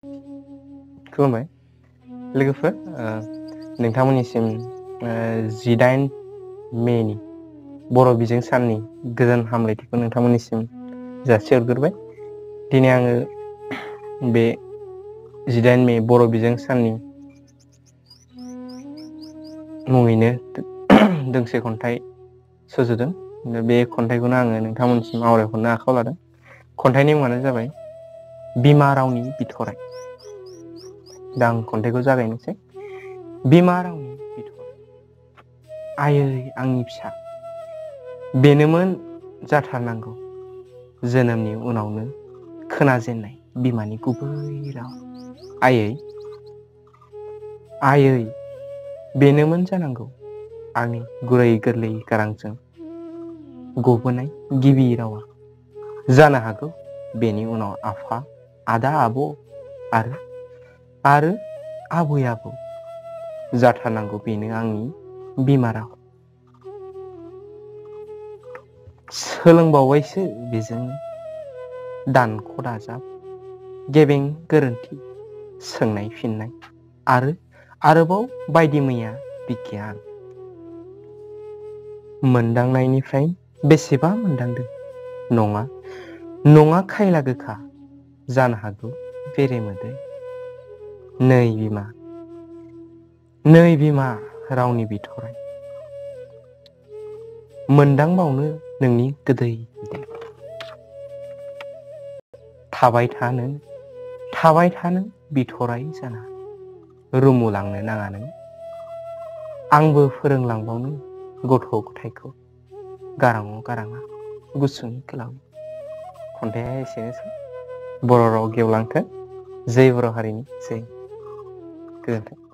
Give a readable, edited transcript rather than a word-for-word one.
खुलुमबाय लोगोफोर, नोंथांमोननिसिम 18 मेनि बर' बिजों साननि गोजोन हामलायथिखौ नोंथांमोननिसिम जासिहरग्रोबाय। दिनै आङो बे 18 मे बर' बिजों साननि मुङैनो दोंसे खन्थाइ सुजुदों। बे खन्थाइखौनो आङो नोंथांमोननिसिम आवरायहरनो आखायाव लादों। खन्थाइनि मुङानो जाबाय बिमा रावनि बिथराइ। दा आं खन्थाइखौ जागायनोसै। बिमा रावनि बिथराइ। आयै आंनि फिसा, बेनोमोन जाथारनांगौ जोनोमनि उनावनो खोनाजेननाय बिमानि गुबै राव। आयै बेनोमोन जानांगौ आंनि गुरै गोरलै गारांजों गबोनाय गिबि रावा। जानो हागौ बेनि उनाव आफा, आदा, आब' आरो आबै आबौ जाथारनांगौ बेनो आंनि बिमा राव। सोलोंबावबायसो बेजोंनो दानख' दाजाब, गेबें गोरोन्थि, सोंनाय फिननाय आरोबाव बायदि मैया बिगियान। मोनदांनायनिफ्राय बेसेबा मोनदांदों, नङा खायला गोखा, जानो हागौ बेरेमोदै। नै बिमा रावनि बिथराइ, मोनदांबावनो नोंनि गोदै बिदै। थाबाय थानो बिथराइ जाना, रुमुलांनो नाङा नों। आंबो फोरोंलांबावनो गथ' गथायखौ गाराङाव गाराङा गुसुं गोलाव। खन्थाइया एसेनोसै। बर' राव गेवलांथों। जै बर' हारिनि जै। गोजोन्थों।